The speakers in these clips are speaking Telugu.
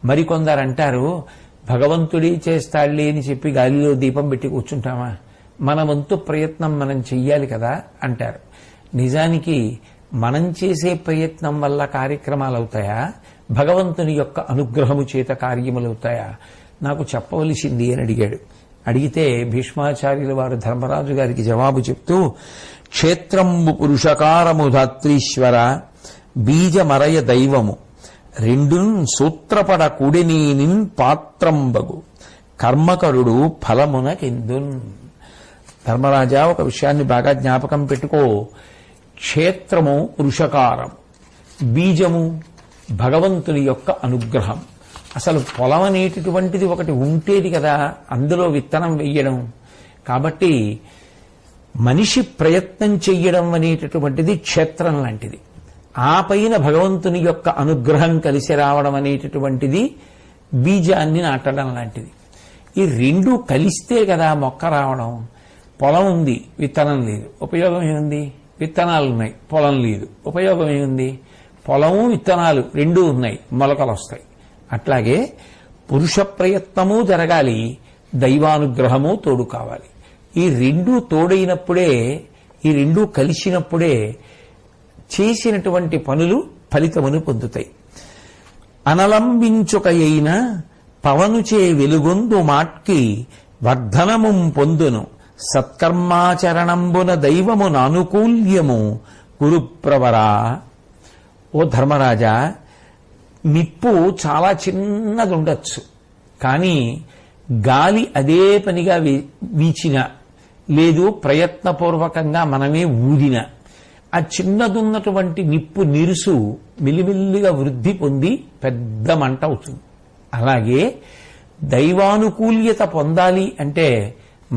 మరికొందరు అంటారు, భగవంతుడి చేస్తాడులే అని చెప్పి గాలిలో దీపం పెట్టి కూర్చుంటామా, మన వంతు ప్రయత్నం మనం చెయ్యాలి కదా అంటారు. నిజానికి మనం చేసే ప్రయత్నం వల్ల కార్యక్రమాలు అవుతాయా, భగవంతుని యొక్క అనుగ్రహము చేత కార్యములవుతాయా, నాకు చెప్పవలసింది అని అడిగాడు. అడిగితే భీష్మాచార్యుల వారు ధర్మరాజు గారికి జవాబు చెప్తూ, క్షేత్రంబు పురుషకారము ధాత్రీశ్వర బీజమరయ దైవము రెండున్ సూత్రపడ కుడినీనిన్ పాత్రంబగు కర్మకరుడు ఫలమునకెందున్. ధర్మరాజా, ఒక విషయాన్ని బాగా జ్ఞాపకం పెట్టుకో. క్షేత్రము పురుషకారం, బీజము భగవంతుని యొక్క అనుగ్రహం. అసలు పొలం అనేటటువంటిది ఒకటి ఉంటేది కదా అందులో విత్తనం వెయ్యడం. కాబట్టి మనిషి ప్రయత్నం చెయ్యడం అనేటటువంటిది క్షేత్రం లాంటిది. ఆ పైన భగవంతుని యొక్క అనుగ్రహం కలిసి రావడం అనేటటువంటిది బీజాన్ని నాటడం లాంటిది. ఈ రెండు కలిస్తే కదా మొక్క రావడం. పొలం ఉంది, విత్తనం లేదు, ఉపయోగం ఏముంది? విత్తనాలున్నాయి, పొలం లేదు, ఉపయోగం ఏముంది? పొలము విత్తనాలు రెండూ ఉన్నాయి, మొలకలు వస్తాయి. అట్లాగే పురుష ప్రయత్నము జరగాలి, దైవానుగ్రహము తోడు కావాలి. ఈ రెండూ తోడైనప్పుడే, ఈ రెండూ కలిసినప్పుడే చేసినటువంటి పనులు ఫలితమును పొందుతాయి. అనలంబించుకయైన పవనుచే వెలుగొందు మాట్కి వర్ధనము పొందును సత్కర్మాచరణంబున దైవము నానుకూల్యము గురుప్రవరా. ఓ ధర్మరాజా, నిప్పు చాలా చిన్నది ఉండొచ్చు, కానీ గాలి అదే పనిగా వీచిన లేదు ప్రయత్నపూర్వకంగా మనమే ఊదిన ఆ చిన్నదున్నటువంటి నిప్పు నిరుసు మిలిమిల్లిగా వృద్ధి పొంది పెద్ద మంట అవుతుంది. అలాగే దైవానుకూల్యత పొందాలి అంటే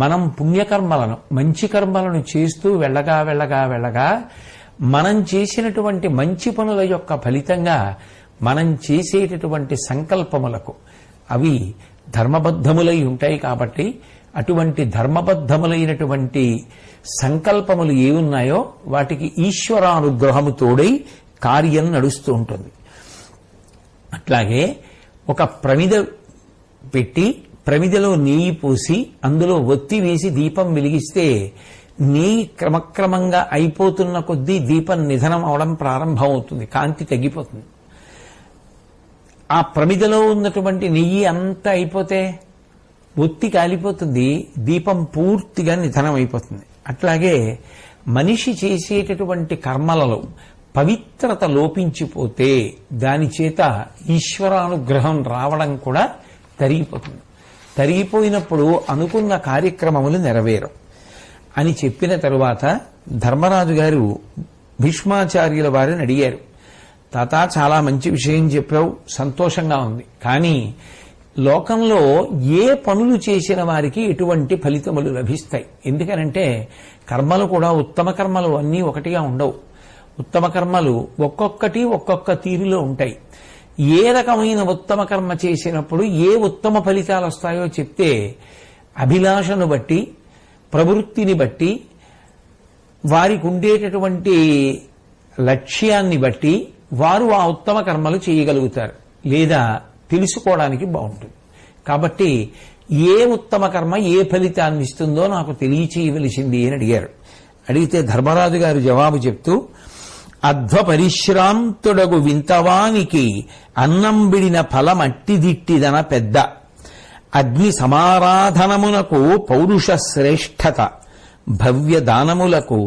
మనం పుణ్యకర్మలను, మంచి కర్మలను చేస్తూ వెళ్ళగా వెళ్ళగా వెళ్ళగా మనం చేసినటువంటి మంచి పనుల యొక్క ఫలితంగా మనం చేసేటటువంటి సంకల్పములకు అవి ధర్మబద్ధములై ఉంటాయి. కాబట్టి అటువంటి ధర్మబద్ధములైనటువంటి సంకల్పములు ఏమున్నాయో వాటికి ఈశ్వరానుగ్రహము తోడై కార్యం నడుస్తూ ఉంటుంది. అట్లాగే ఒక ప్రమిద పెట్టి ప్రమిదలో నెయ్యి పోసి అందులో ఒత్తి వేసి దీపం వెలిగిస్తే నెయ్యి క్రమక్రమంగా అయిపోతున్న కొద్దీ దీపం నిధనం అవడం ప్రారంభమవుతుంది, కాంతి తగ్గిపోతుంది. ఆ ప్రమిదలో ఉన్నటువంటి నెయ్యి అంతా అయిపోతే ఒత్తి కాలిపోతుంది, దీపం పూర్తిగా నిధనం అయిపోతుంది. అట్లాగే మనిషి చేసేటటువంటి కర్మలలో పవిత్రత లోపించిపోతే దాని చేత ఈశ్వరానుగ్రహం రావడం కూడా తరిగిపోతుంది. తరిగిపోయినప్పుడు అనుకున్న కార్యక్రమములు నెరవేరం అని చెప్పిన తరువాత ధర్మరాజు గారు భీష్మాచార్యుల వారిని అడిగారు, తాత చాలా మంచి విషయం చెప్పావు, సంతోషంగా ఉంది, కానీ లోకంలో ఏ పనులు చేసిన వారికి ఎటువంటి ఫలితములు లభిస్తాయి? ఎందుకనంటే కర్మలు కూడా ఉత్తమ కర్మలు అన్నీ ఒకటిగా ఉండవు. ఉత్తమ కర్మలు ఒక్కొక్కటి ఒక్కొక్క తీరులో ఉంటాయి. ఏ రకమైన ఉత్తమ కర్మ చేసినప్పుడు ఏ ఉత్తమ ఫలితాలు వస్తాయో చెప్తే అభిలాషను బట్టి, ప్రవృత్తిని బట్టి, వారికి ఉండేటటువంటి లక్ష్యాన్ని బట్టి వారు ఆ ఉత్తమ కర్మలు చేయగలుగుతారు, లేదా తెలుసుకోవడానికి బాగుంటుంది. కాబట్టి ఏ ఉత్తమ కర్మ ఏ ఫలితాన్ని ఇస్తుందో నాకు తెలియచేయవలసింది అని అడిగారు. అడిగితే ధర్మరాజు గారు జవాబు చెప్తూ, అధ్వ పరిశ్రాంతుడగు వింతవానికి అన్నం బిడిన ఫలమట్టిదిట్టిదన పెద్ద అగ్ని సమారాధనమునకు పౌరుష శ్రేష్టత భవ్య దానములకు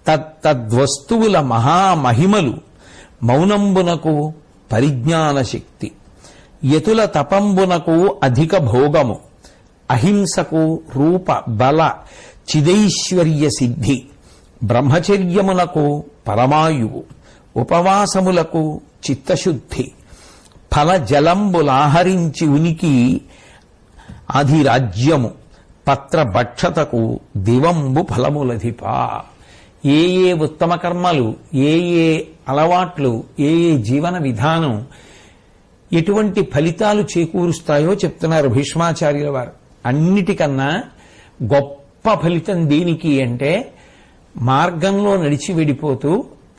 తత్తద్వస్తువుల మహామహిమలు మౌనంబునకు పరిజ్ఞాన శక్తి యతుల తపంబునకు అధిక భోగము అహింసకు రూప బల చిదైశ్వర్య సిద్ధి బ్రహ్మచర్యమునకు పరమాయువు ఉపవాసములకు చిత్తశుద్ధి ఫల జలంబులాహరించి ఉనికి అధిరాజ్యము పత్రభక్షతకు దివంబు ఫలములధిప. ఏ ఏ ఉత్తమ కర్మలు, ఏ ఏ అలవాట్లు, ఏ ఏ జీవన విధానం ఎటువంటి ఫలితాలు చేకూరుస్తాయో చెప్తున్నారు భీష్మాచార్యుల వారు. అన్నిటికన్నా గొప్ప ఫలితం దేనికి అంటే మార్గంలో నడిచి వెళ్ళిపోతూ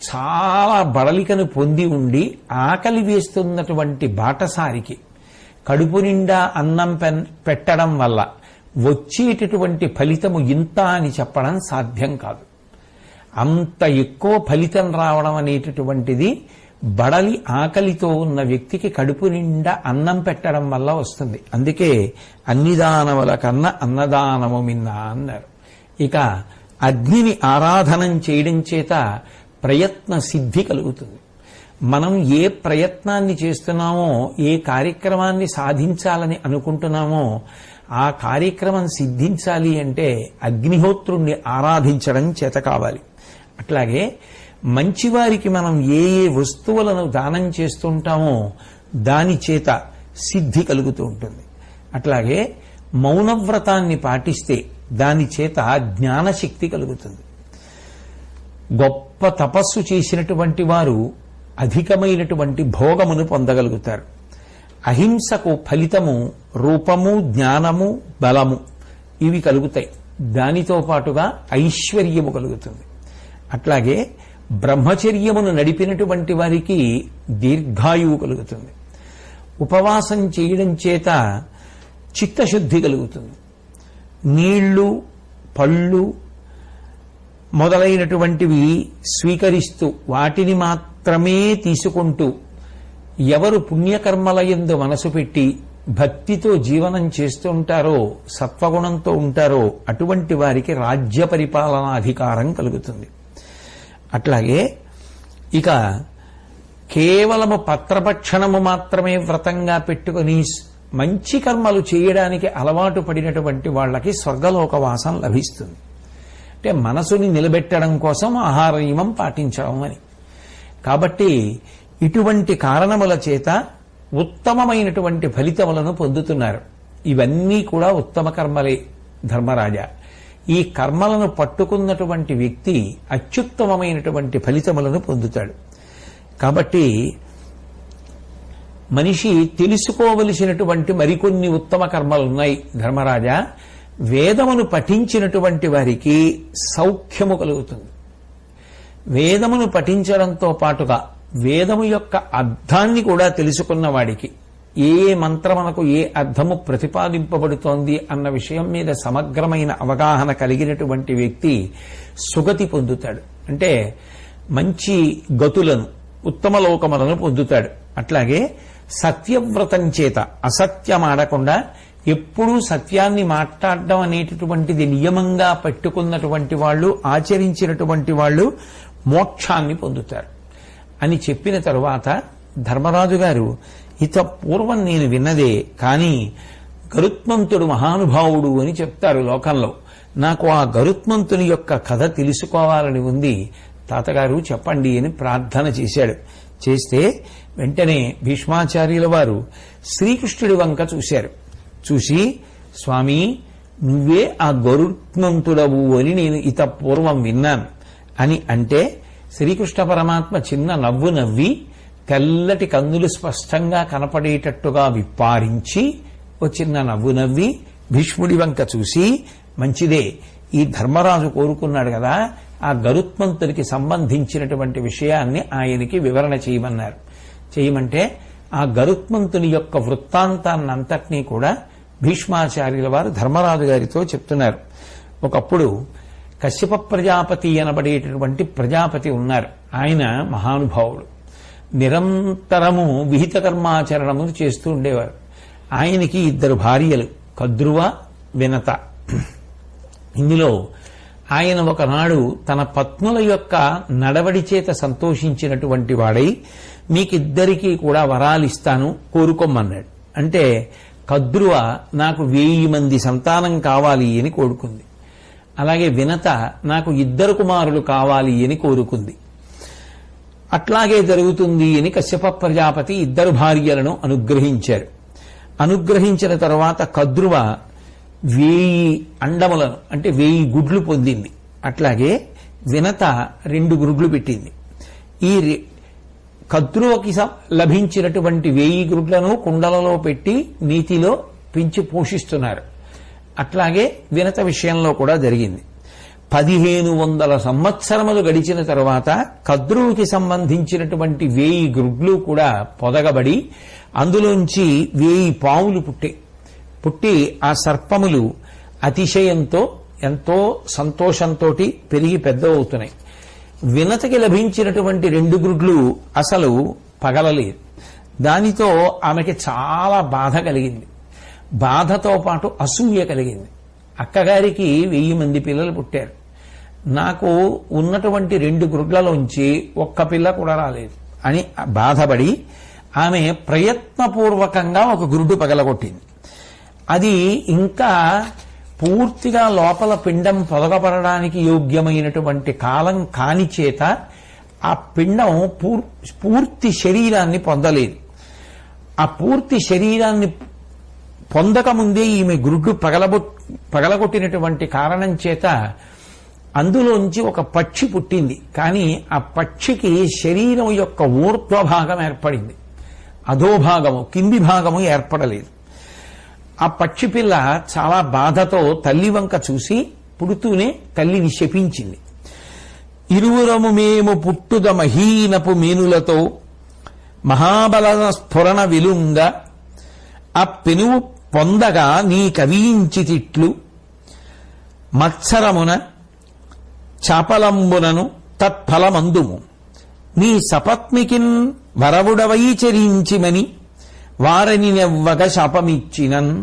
చాలా బడలికను పొంది ఉండి ఆకలి వేస్తున్నటువంటి బాటసారికి కడుపు నిండా అన్నం పెట్టడం వల్ల వచ్చేటటువంటి ఫలితము ఇంత అని చెప్పడం సాధ్యం కాదు. అంత ఎక్కువ ఫలితం రావడం అనేటటువంటిది బడలి ఆకలితో ఉన్న వ్యక్తికి కడుపు నిండా అన్నం పెట్టడం వల్ల వస్తుంది. అందుకే అన్ని దానముల కన్నా అన్నదానము మిన్నా అన్నారు. ఇక అగ్నిని ఆరాధనం చేయడం చేత ప్రయత్న సిద్ధి కలుగుతుంది. మనం ఏ ప్రయత్నాన్ని చేస్తున్నామో, ఏ కార్యక్రమాన్ని సాధించాలని అనుకుంటున్నామో ఆ కార్యక్రమం సిద్ధించాలి అంటే అగ్నిహోత్రుణ్ణి ఆరాధించడం చేత కావాలి. అట్లాగే మంచివారికి మనం ఏ ఏ వస్తువులను దానం చేస్తుంటామో దాని చేత సిద్ధి కలుగుతూ ఉంటుంది. అట్లాగే మౌనవ్రతాన్ని పాటిస్తే దాని చేత జ్ఞానశక్తి కలుగుతుంది. గొప్ప తపస్సు చేసినటువంటి వారు అధికమైనటువంటి భోగమును పొందగలుగుతారు. అహింసకు ఫలితము రూపము, జ్ఞానము, బలము ఇవి కలుగుతాయి. దానితో పాటుగా ఐశ్వర్యము కలుగుతుంది. అట్లాగే బ్రహ్మచర్యమును నడిపినటువంటి వారికి దీర్ఘాయువు కలుగుతుంది. ఉపవాసం చేయడం చేత చిత్తశుద్ధి కలుగుతుంది. నీళ్లు, పళ్ళు మొదలైనటువంటివి స్వీకరిస్తూ వాటిని మాత్రమే తీసుకుంటూ ఎవరు పుణ్యకర్మలయందు మనసు పెట్టి భక్తితో జీవనం చేస్తూ ఉంటారో, సత్వగుణంతో ఉంటారో అటువంటి వారికి రాజ్య పరిపాలనాధికారం కలుగుతుంది. అట్లాగే ఇక కేవలము పత్రభక్షణము మాత్రమే వ్రతంగా పెట్టుకుని మంచి కర్మలు చేయడానికి అలవాటు పడినటువంటి వాళ్ళకి స్వర్గలోకవాసం లభిస్తుంది. అంటే మనసుని నిలబెట్టడం కోసం ఆహార నియమం పాటించడం అని. కాబట్టి ఇటువంటి కారణముల చేత ఉత్తమమైనటువంటి ఫలితములను పొందుతున్నారు. ఇవన్నీ కూడా ఉత్తమ కర్మలే ధర్మరాజా. ఈ కర్మలను పట్టుకున్నటువంటి వ్యక్తి అత్యుత్తమమైనటువంటి ఫలితములను పొందుతాడు. కాబట్టి మనిషి తెలుసుకోవలసినటువంటి మరికొన్ని ఉత్తమ కర్మలున్నాయి ధర్మరాజా. వేదమును పఠించినటువంటి వారికి సౌఖ్యము కలుగుతుంది. వేదమును పఠించడంతో పాటుగా వేదము యొక్క అర్థాన్ని కూడా తెలుసుకున్న వాడికి ఏ మంత్రమునకు ఏ అర్థము ప్రతిపాదింపబడుతోంది అన్న విషయం మీద సమగ్రమైన అవగాహన కలిగినటువంటి వ్యక్తి సుగతి పొందుతాడు. అంటే మంచి గతులను, ఉత్తమ లోకములను పొందుతాడు. అట్లాగే సత్యవ్రతం చేత అసత్యమాడకుండా ఎప్పుడూ సత్యాన్ని మాట్లాడడం అనేటటువంటిది నియమంగా పెట్టుకున్నటువంటి వాళ్ళు, ఆచరించినటువంటి వాళ్ళు మోక్షాన్ని పొందుతారు అని చెప్పిన తరువాత ధర్మరాజు గారు ఇత పూర్వం నేను విన్నదే, కానీ గరుత్మంతుడు మహానుభావుడు అని చెప్తారు లోకంలో. నాకు ఆ గరుత్మంతుని యొక్క కథ తెలుసుకోవాలని ఉంది, తాతగారు చెప్పండి అని ప్రార్థన చేశాడు. చేస్తే వెంటనే భీష్మాచార్యుల వారు శ్రీకృష్ణుడి వంక చూశారు. చూసి, స్వామి నువ్వే ఆ గరుత్మంతుడవు అని నేను ఇత పూర్వం విన్నాను అని అంటే శ్రీకృష్ణ పరమాత్మ చిన్న నవ్వు నవ్వి తెల్లటి కన్నులు స్పష్టంగా కనపడేటట్టుగా విప్పారించి ఓ చిన్న నవ్వు నవ్వి భీష్ముడి వంక చూసి, మంచిదే, ఈ ధర్మరాజు కోరుకున్నాడు కదా, ఆ గరుత్మంతుడికి సంబంధించినటువంటి విషయాన్ని ఆయనకి వివరణ చేయమన్నారు. చేయమంటే ఆ గరుత్మంతుని యొక్క వృత్తాంతాన్నంతటినీ కూడా భీష్మాచార్యుల వారు ధర్మరాజు గారితో చెప్తున్నారు. ఒకప్పుడు కశ్యప ప్రజాపతి అనబడేటటువంటి ప్రజాపతి ఉన్నారు. ఆయన మహానుభావుడు. నిరంతరము విహిత కర్మాచరణము చేస్తూ ఉండేవారు. ఆయనకి 2 భార్యలు, కద్రువ, వినత. ఇందులో ఆయన ఒకనాడు తన పత్నుల యొక్క నడవడి చేత సంతోషించినటువంటి వాడై మీకిద్దరికీ కూడా వరాలిస్తాను కోరుకోమన్నాడు. అంటే కద్రువ నాకు 1000 మంది సంతానం కావాలి అని కోరుకుంది. అలాగే వినత నాకు 2 కుమారులు కావాలి అని కోరుకుంది. అట్లాగే జరుగుతుంది అని కశ్యప ప్రజాపతి 2 భార్యలను అనుగ్రహించారు. అనుగ్రహించిన తర్వాత కద్రువ 1000 అండములను అంటే 1000 గుడ్లు పొందింది. అట్లాగే వినత 2 గుడ్లు పెట్టింది. ఈ కద్రువకి లభించినటువంటి 1000 గుడ్లను కుండలలో పెట్టి నీతిలో పెంచి పోషిస్తున్నారు. అట్లాగే వినత విషయంలో కూడా జరిగింది. 1500 సంవత్సరములు గడిచిన తరువాత కద్రువుకి సంబంధించినటువంటి 1000 గుడ్లు కూడా పొదగబడి అందులోంచి 1000 పావులు పుట్టి ఆ సర్పములు అతిశయంతో ఎంతో సంతోషంతో పెరిగి పెద్దవవుతున్నాయి. వినతకి లభించినటువంటి 2 గుడ్లు అసలు పగలలేదు. దానితో ఆమెకి చాలా బాధ కలిగింది. బాధతో పాటు అసూయ కలిగింది. అక్కగారికి 1000 మంది పిల్లలు పుట్టారు, నాకు ఉన్నటువంటి 2 గుడ్లలోంచి ఒక్క పిల్ల కూడా రాలేదు అని బాధపడి ఆమె ప్రయత్నపూర్వకంగా ఒక గురుడు పగలగొట్టింది. అది ఇంకా పూర్తిగా లోపల పిండం పొదగపడడానికి యోగ్యమైనటువంటి కాలం కాని చేత ఆ పిండం పూర్తి శరీరాన్ని పొందలేదు. ఆ పూర్తి శరీరాన్ని పొందకముందే ఈమె గురుడు పగలగొట్టినటువంటి కారణం చేత అందులోంచి ఒక పక్షి పుట్టింది. కానీ ఆ పక్షికి శరీరం యొక్క ఊర్ధ్వభాగం ఏర్పడింది, అధోభాగము కింది భాగము ఏర్పడలేదు. ఆ పక్షి పిల్ల చాలా బాధతో తల్లి వంక చూసి పుడుతూనే తల్లిని శపించింది. ఇరువురము మేము పుట్టుద మహీనపు మీనులతో మహాబల స్ఫురణ విలుంగ ఆ పెనువు పొందగా నీ కవించితిట్లు మత్సరమున చాపలంబునను తత్ఫలమందుము నీ సపత్నికిన్ వరవుడవై చరించిమని వారని నెవ్వగ శాపమిచ్చినన్.